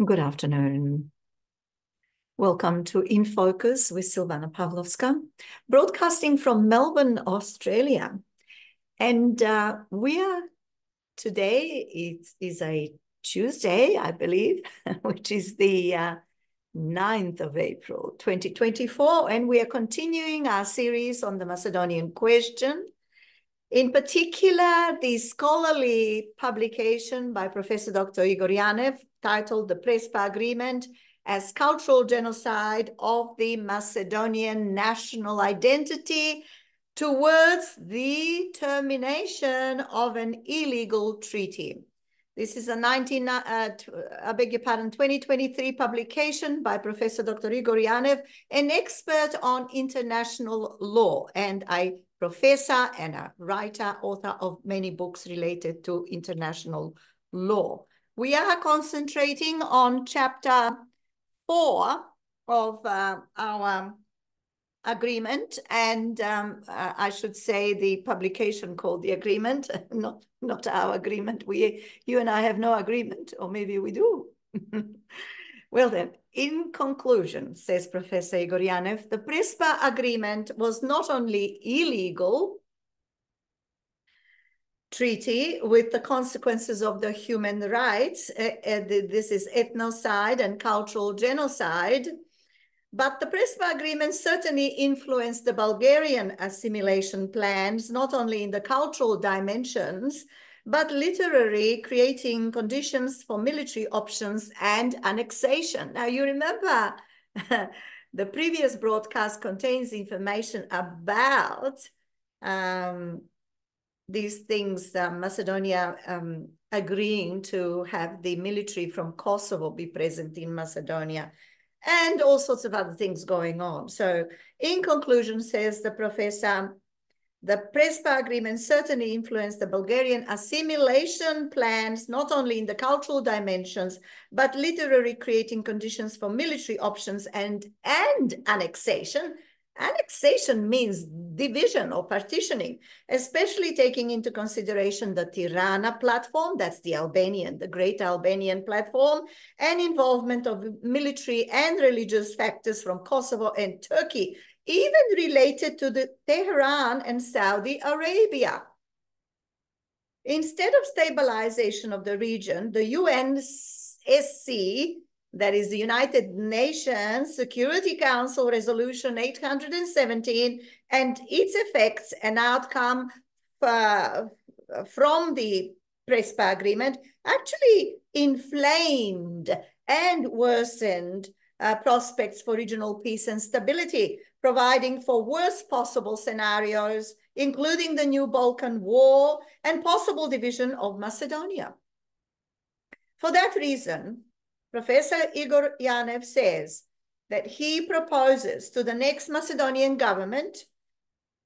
Good afternoon. Welcome to In Focus with Silvana Pavlovska, broadcasting from Melbourne, Australia. And today, it is a Tuesday, I believe, which is the 9th of April, 2024. And we are continuing our series on the Macedonian question. In particular, the scholarly publication by Professor Dr. Igor Janev titled The PRESPA Agreement as Cultural Genocide of the Macedonian National Identity towards the Termination of an Illegal Treaty. This is a 2023 publication by Professor Dr. Igor Janev, an expert on international law and a professor and a writer, author of many books related to international law. We are concentrating on chapter 4 of our agreement, and I should say the publication called The Agreement, not our agreement. You and I have no agreement, or maybe we do. Well then, in conclusion, says Professor Igor Janev, the PRESPA agreement was not only illegal treaty with the consequences of the human rights, this is ethnocide and cultural genocide, but the PRESPA agreement certainly influenced the Bulgarian assimilation plans, not only in the cultural dimensions, but literally creating conditions for military options and annexation. Now, you remember the previous broadcast contains information about these things, Macedonia agreeing to have the military from Kosovo be present in Macedonia, and all sorts of other things going on. So in conclusion, says the professor, the PRESPA agreement certainly influenced the Bulgarian assimilation plans, not only in the cultural dimensions, but literally creating conditions for military options and annexation. Annexation means division or partitioning, especially taking into consideration the Tirana platform, that's the Great Albanian platform, and involvement of military and religious factors from Kosovo and Turkey, even related to the Tehran and Saudi Arabia. Instead of stabilization of the region, the UNSC, that is the United Nations Security Council Resolution 817, and its effects and outcome from the PRESPA agreement actually inflamed and worsened prospects for regional peace and stability, providing for worst possible scenarios, including the new Balkan War and possible division of Macedonia. For that reason, Professor Igor Janev says that he proposes to the next Macedonian government,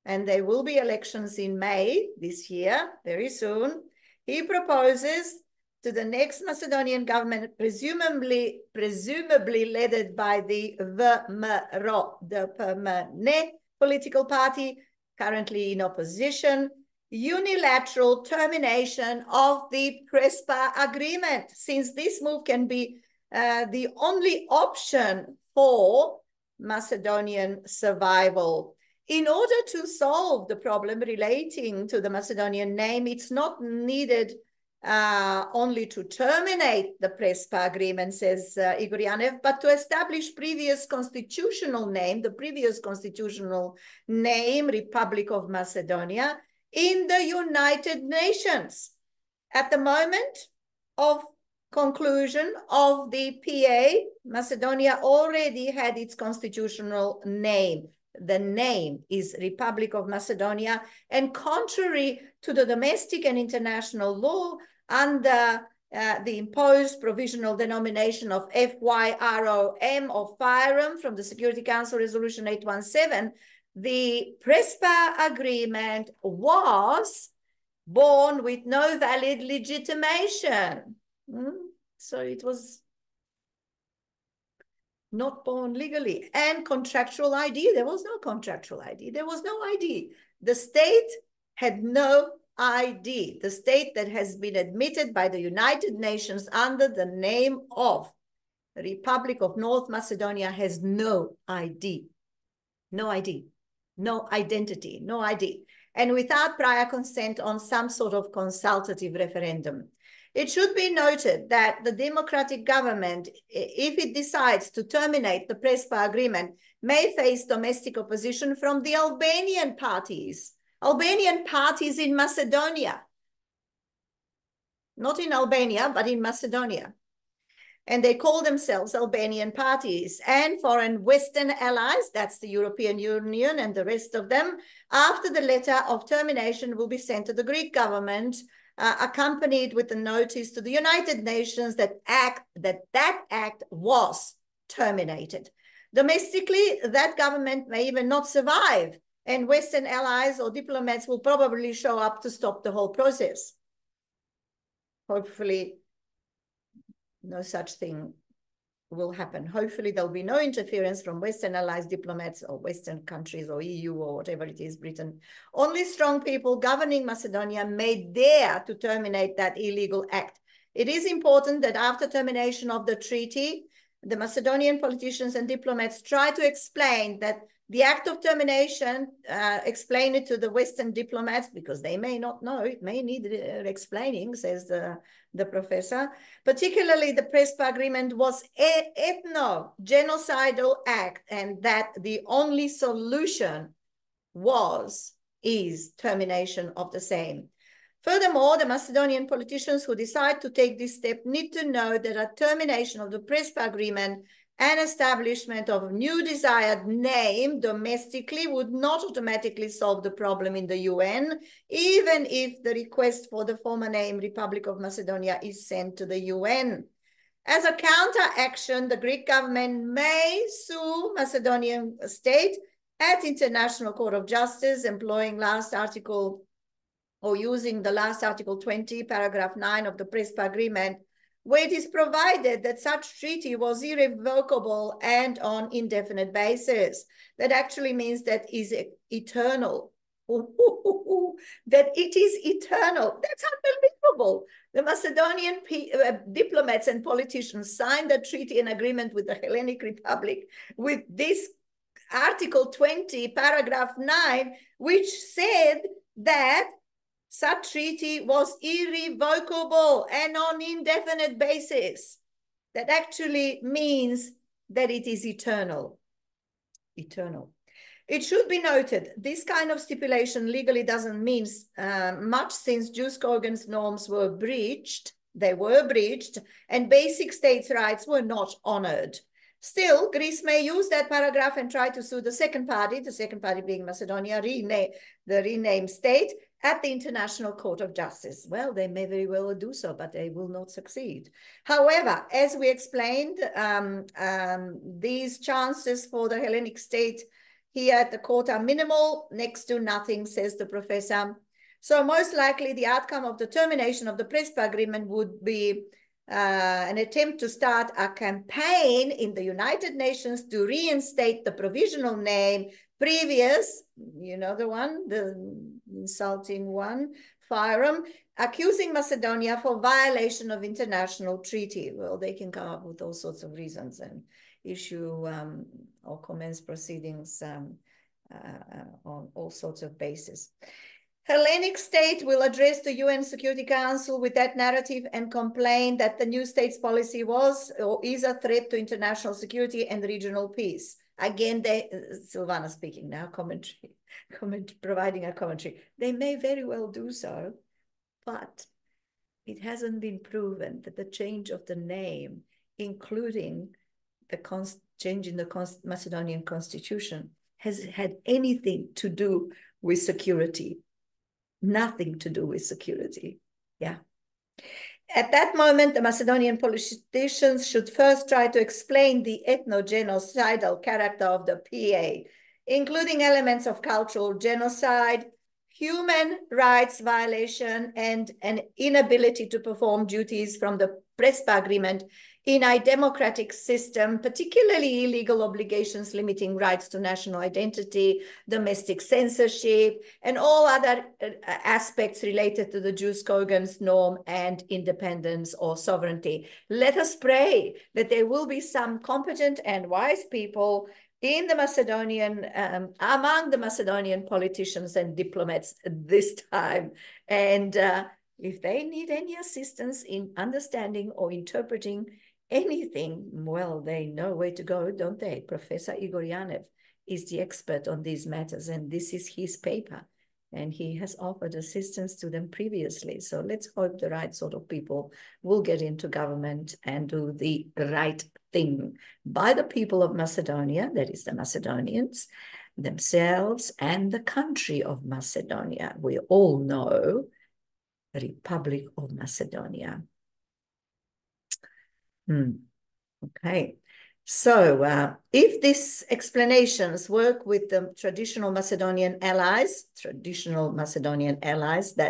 and there will be elections in May this year, very soon, he proposes to the next Macedonian government, presumably led by the VMRO, the Permanent political party, currently in opposition, unilateral termination of the PRESPA agreement, since this move can be the only option for Macedonian survival. In order to solve the problem relating to the Macedonian name, it's not needed only to terminate the PRESPA agreement, says Igor Janev, but to establish the previous constitutional name, Republic of Macedonia, in the United Nations. At the moment of conclusion of the PA, Macedonia already had its constitutional name. The name is Republic of Macedonia, and contrary to the domestic and international law, under the imposed provisional denomination of FYROM or FYROM from the Security Council Resolution 817, the PRESPA agreement was born with no valid legitimation. So it was not born legally. And contractual ID, there was no contractual ID. There was no ID. The state had no ID, the state that has been admitted by the United Nations under the name of The Republic of North Macedonia has no ID, no ID, no identity, no ID, and without prior consent on some sort of consultative referendum. It should be noted that the democratic government, if it decides to terminate the PRESPA agreement, may face domestic opposition from the Albanian parties in Macedonia. Not in Albania, but in Macedonia. And they call themselves Albanian parties, and foreign Western allies, that's the European Union and the rest of them, after the letter of termination will be sent to the Greek government, accompanied with a notice to the United Nations that that act was terminated. Domestically, that government may even not survive, and Western allies or diplomats will probably show up to stop the whole process. Hopefully, no such thing will happen. Hopefully, there'll be no interference from Western allies, diplomats, or Western countries, or EU, or whatever it is, Britain. Only strong people governing Macedonia may dare to terminate that illegal act. It is important that after termination of the treaty, the Macedonian politicians and diplomats try to explain that the act of termination, explain it to the Western diplomats, because they may not know, it may need explaining, says the professor. Particularly, the PRESPA agreement was an ethno-genocidal act, and that the only solution is termination of the same. Furthermore, the Macedonian politicians who decide to take this step need to know that a termination of the PRESPA agreement and establishment of a new desired name domestically would not automatically solve the problem in the UN, even if the request for the former name Republic of Macedonia is sent to the UN. As a counteraction, the Greek government may sue Macedonian state at International Court of Justice, employing last article or using the last Article 20, paragraph 9 of the PRESPA agreement, where it is provided that such treaty was irrevocable and on indefinite basis. That actually means that is eternal. That it is eternal. That's unbelievable. The Macedonian diplomats and politicians signed the treaty and agreement with the Hellenic Republic with this Article 20, paragraph 9, which said that such treaty was irrevocable and on indefinite basis. That actually means that it is eternal. Eternal. It should be noted, this kind of stipulation legally doesn't mean much, since Jus Cogens norms were breached. They were breached, and basic states' rights were not honored. Still, Greece may use that paragraph and try to sue the second party being Macedonia, the renamed state, at the International Court of Justice. Well, they may very well do so, but they will not succeed. However, as we explained, these chances for the Hellenic state here at the court are minimal, next to nothing, says the professor. So most likely the outcome of the termination of the PRESPA agreement would be an attempt to start a campaign in the United Nations to reinstate the provisional name previous, you know the one, the insulting one, FIREM, accusing Macedonia for violation of international treaty. Well, they can come up with all sorts of reasons and issue or commence proceedings on all sorts of bases. Hellenic state will address the UN Security Council with that narrative and complain that the new state's policy was or is a threat to international security and regional peace. Again, Silvana speaking now, providing a commentary. They may very well do so, but it hasn't been proven that the change of the name, including the change in the Macedonian constitution, has had anything to do with security. Nothing to do with security. Yeah. At that moment, the Macedonian politicians should first try to explain the ethno-genocidal character of the PA, including elements of cultural genocide, human rights violation, and an inability to perform duties from the PRESPA agreement in a democratic system, particularly illegal obligations limiting rights to national identity, domestic censorship, and all other aspects related to the jus cogens norm and independence or sovereignty. Let us pray that there will be some competent and wise people in the Macedonian, among the Macedonian politicians and diplomats this time. And if they need any assistance in understanding or interpreting anything, well, they know where to go, don't they? Professor Igor Janev is the expert on these matters, and this is his paper, and he has offered assistance to them previously. So let's hope the right sort of people will get into government and do the right thing by the people of Macedonia, that is the Macedonians themselves, and the country of Macedonia. We all know the Republic of Macedonia. Okay. So if these explanations work with the traditional Macedonian allies, that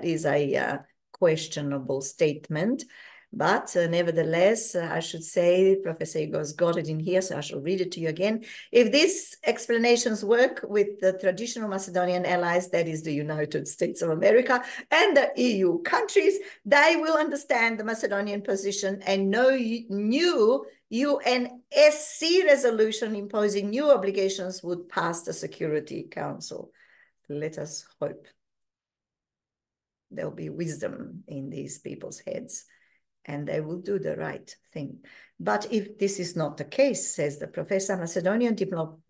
is a questionable statement. But nevertheless, I should say, Professor Igor's got it in here, so I shall read it to you again. If these explanations work with the traditional Macedonian allies, that is the United States of America and the EU countries, they will understand the Macedonian position and no new UNSC resolution imposing new obligations would pass the Security Council. Let us hope there'll be wisdom in these people's heads, and they will do the right thing. But if this is not the case, says the professor, Macedonian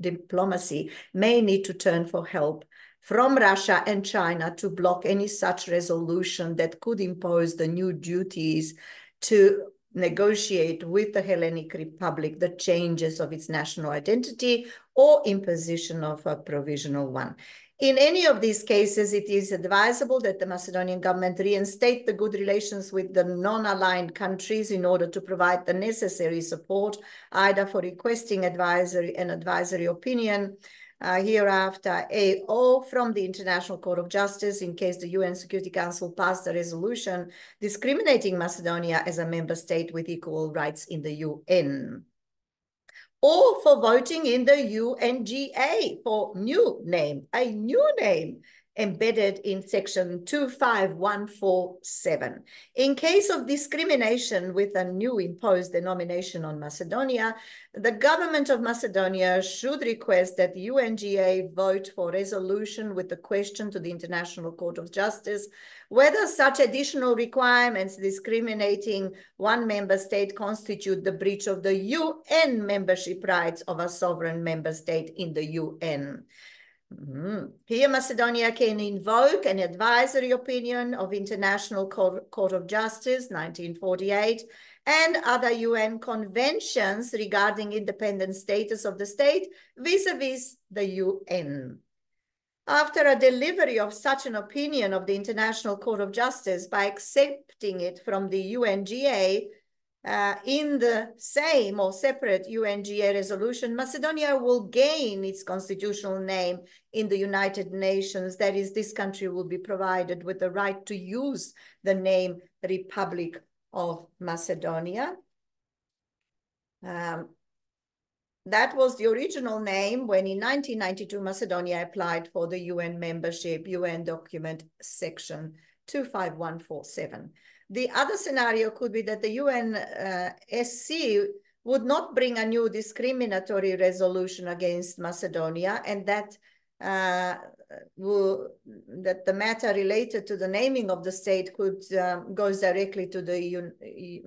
diplomacy may need to turn for help from Russia and China to block any such resolution that could impose the new duties to negotiate with the Hellenic Republic the changes of its national identity or imposition of a provisional one. In any of these cases, it is advisable that the Macedonian government reinstate the good relations with the non-aligned countries in order to provide the necessary support, either for requesting an advisory opinion hereafter, or from the International Court of Justice in case the UN Security Council passed a resolution discriminating Macedonia as a member state with equal rights in the UN. Or for voting in the UNGA for a new name embedded in section 25147. In case of discrimination with a new imposed denomination on Macedonia, the government of Macedonia should request that the UNGA vote for resolution with the question to the International Court of Justice whether such additional requirements discriminating one member state constitute the breach of the UN membership rights of a sovereign member state in the UN. Here, Macedonia can invoke an advisory opinion of International Court of Justice, 1948, and other UN conventions regarding independent status of the state vis-a-vis the UN. After a delivery of such an opinion of the International Court of Justice by accepting it from the UNGA, in the same or separate UNGA resolution, Macedonia will gain its constitutional name in the United Nations. That is, this country will be provided with the right to use the name Republic of Macedonia. That was the original name when in 1992 Macedonia applied for the UN membership, UN document section 25147. The other scenario could be that the UNSC would not bring a new discriminatory resolution against Macedonia, and that the matter related to the naming of the state could goes directly to the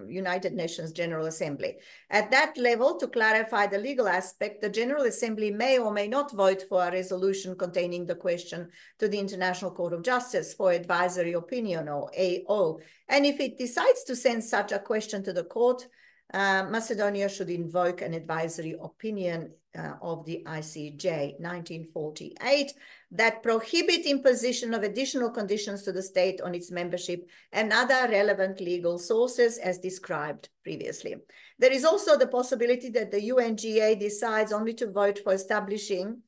United Nations General Assembly. At that level, to clarify the legal aspect, the General Assembly may or may not vote for a resolution containing the question to the International Court of Justice for advisory opinion, or AO. And if it decides to send such a question to the court, Macedonia should invoke an advisory opinion of the ICJ 1948 that prohibit imposition of additional conditions to the state on its membership and other relevant legal sources as described previously. There is also the possibility that the UNGA decides only to vote for establishing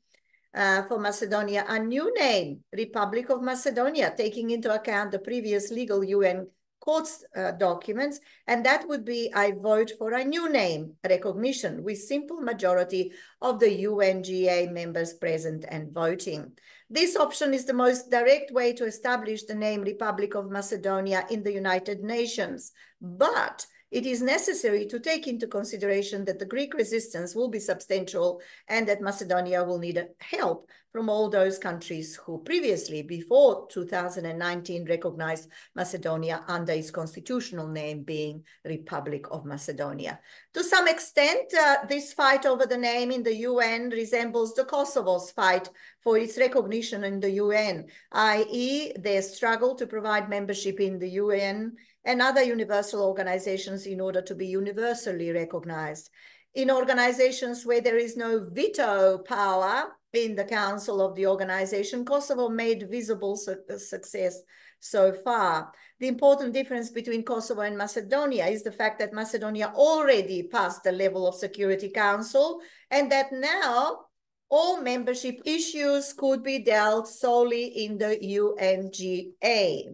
for Macedonia a new name, Republic of Macedonia, taking into account the previous legal UN court's documents, and that would be I vote for a new name recognition with simple majority of the UNGA members present and voting. This option is the most direct way to establish the name Republic of Macedonia in the United Nations, but it is necessary to take into consideration that the Greek resistance will be substantial and that Macedonia will need help from all those countries who previously, before 2019, recognized Macedonia under its constitutional name being Republic of Macedonia. To some extent, this fight over the name in the UN resembles the Kosovo's fight for its recognition in the UN, i.e. their struggle to provide membership in the UN and other universal organizations in order to be universally recognized. In organizations where there is no veto power in the council of the organization, Kosovo made visible success so far. The important difference between Kosovo and Macedonia is the fact that Macedonia already passed the level of Security Council and that now all membership issues could be dealt solely in the UNGA.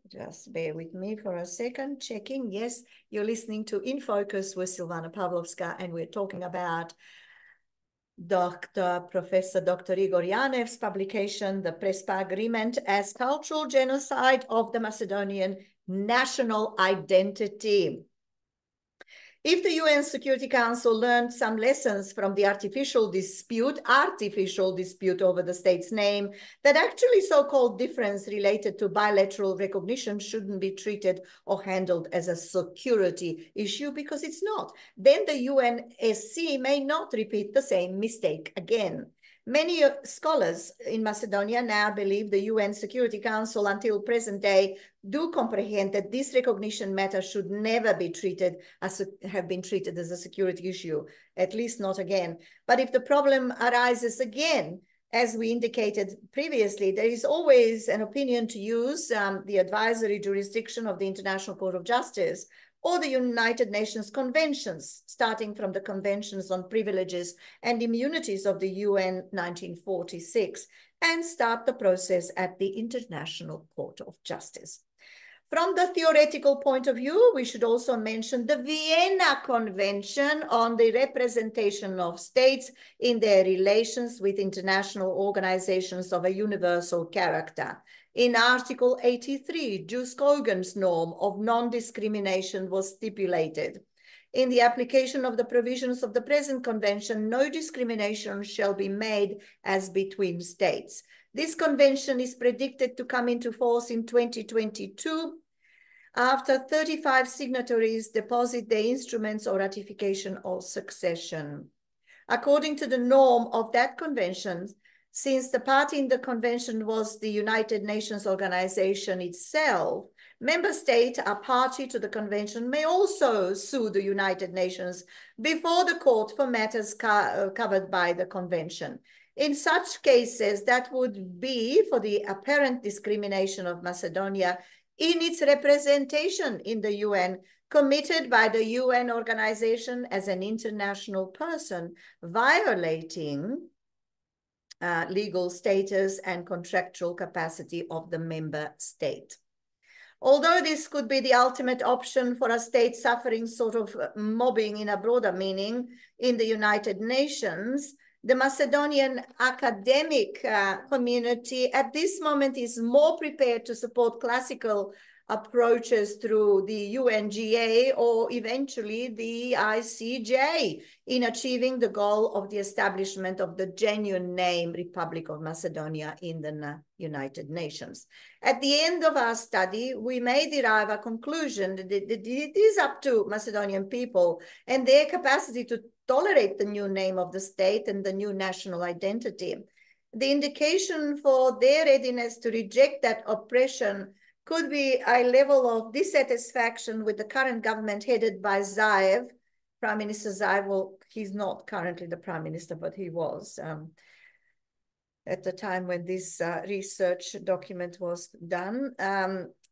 Just bear with me for a second, checking. Yes, you're listening to In Focus with Silvana Pavlovska, and we're talking about Professor Dr. Igor Janev's publication, The PRESPA Agreement as Cultural Genocide of the Macedonian National Identity. If the UN Security Council learned some lessons from the artificial dispute over the state's name, that actually so-called difference related to bilateral recognition shouldn't be treated or handled as a security issue because it's not, then the UNSC may not repeat the same mistake again. Many scholars in Macedonia now believe the UN Security Council until present day do comprehend that this recognition matter should never be treated as have been treated as a security issue, at least not again. But if the problem arises again, as we indicated previously, there is always an opinion to use the advisory jurisdiction of the International Court of Justice or the United Nations conventions, starting from the Conventions on Privileges and Immunities of the UN 1946, and start the process at the International Court of Justice. From the theoretical point of view, we should also mention the Vienna Convention on the representation of states in their relations with international organizations of a universal character. In Article 83, Jus Cogens norm of non-discrimination was stipulated. In the application of the provisions of the present convention, no discrimination shall be made as between states. This convention is predicted to come into force in 2022 after 35 signatories deposit their instruments or ratification or succession. According to the norm of that convention, since the party in the convention was the United Nations organization itself, member states are party to the convention may also sue the United Nations before the court for matters covered by the convention. In such cases, that would be for the apparent discrimination of Macedonia in its representation in the UN, committed by the UN organization as an international person, violating legal status and contractual capacity of the member state. Although this could be the ultimate option for a state suffering sort of mobbing in a broader meaning in the United Nations, the Macedonian academic community at this moment is more prepared to support classical approaches through the UNGA or eventually the ICJ in achieving the goal of the establishment of the genuine name Republic of Macedonia in the United Nations. At the end of our study, we may derive a conclusion that it is up to Macedonian people and their capacity to tolerate the new name of the state and the new national identity. The indication for their readiness to reject that oppression could be a level of dissatisfaction with the current government headed by Zaev, Prime Minister Zaev. Well, he's not currently the Prime Minister, but he was at the time when this research document was done.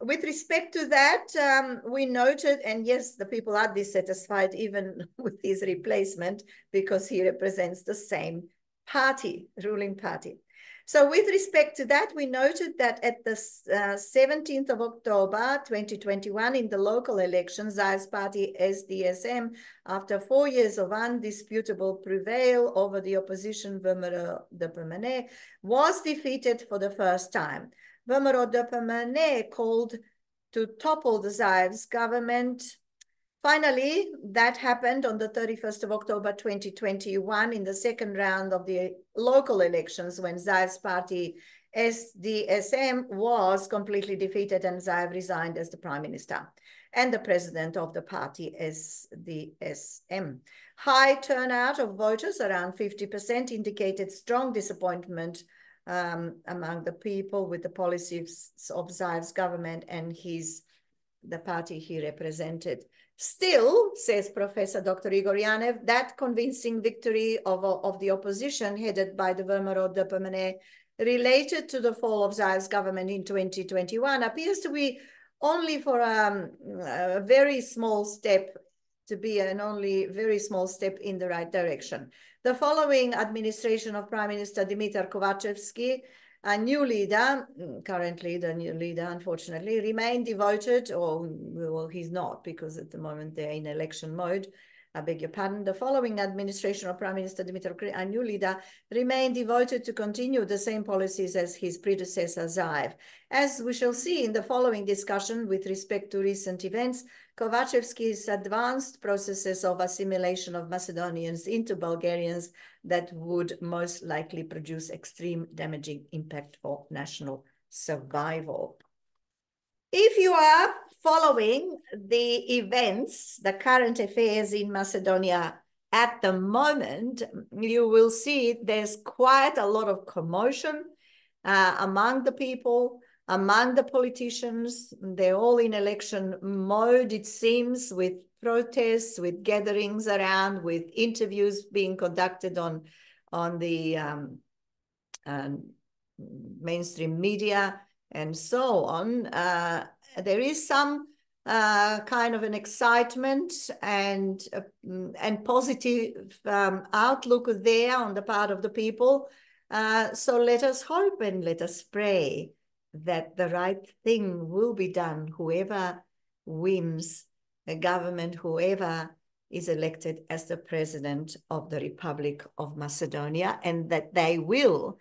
With respect to that, we noted, and yes, the people are dissatisfied even with his replacement because he represents the same party, ruling party. So with respect to that, we noted that at the 17th of October 2021, in the local elections, Zaev's party SDSM, after 4 years of undisputable prevail over the opposition VMRO de Permanent, was defeated for the first time. VMRO de Permanent called to topple the Zaev's government. Finally, that happened on the 31st of October 2021 in the second round of the local elections, when Zaev's party SDSM was completely defeated and Zaev resigned as the prime minister and the president of the party SDSM. High turnout of voters, around 50%, indicated strong disappointment among the people with the policies of Zaev's government and the party he represented. Still, says Professor Dr. Igor Janev, that convincing victory of the opposition headed by the VMRO de Permanent related to the fall of Zaev's government in 2021 appears to be only for a very small step, in the right direction. The following administration of Prime Minister Dimitar Kovachevsky, a new leader, currently the new leader, unfortunately, remained devoted, or well, he's not, because at the moment they're in election mode. I beg your pardon. The following administration of Prime Minister Dimitar, a new leader, remained devoted to continue the same policies as his predecessor Zaev. As we shall see in the following discussion with respect to recent events, Kovachevsky's advanced processes of assimilation of Macedonians into Bulgarians that would most likely produce extreme damaging impact for national survival. If you are following the events, the current affairs in Macedonia at the moment, you will see there's quite a lot of commotion among the people, among the politicians. They're all in election mode, it seems, with protests, with gatherings around, with interviews being conducted on the mainstream media and so on. There is some kind of an excitement and positive outlook there on the part of the people. So let us hope and let us pray that the right thing will be done, whoever wins the government, whoever is elected as the president of the Republic of Macedonia, and that they will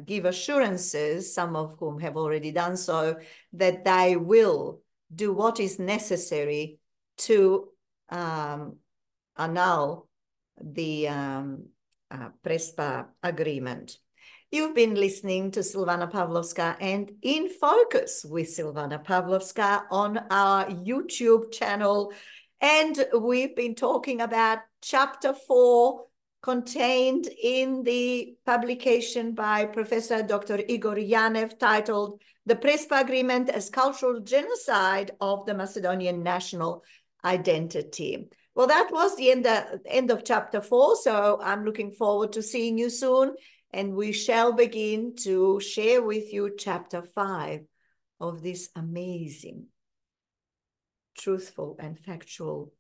give assurances, some of whom have already done so, that they will do what is necessary to annul the PRESPA agreement. You've been listening to Silvana Pavlovska and In Focus with Silvana Pavlovska on our YouTube channel. And we've been talking about Chapter 4, contained in the publication by Professor Dr. Igor Janev, titled The PRESPA Agreement as Cultural Genocide of the Macedonian National Identity. Well, that was the end of Chapter 4, so I'm looking forward to seeing you soon, and we shall begin to share with you Chapter 5 of this amazing, truthful, and factual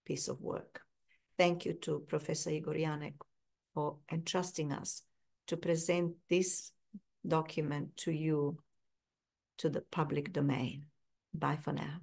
piece of work. Thank you to Professor Igor Janev for entrusting us to present this document to you, to the public domain. Bye for now.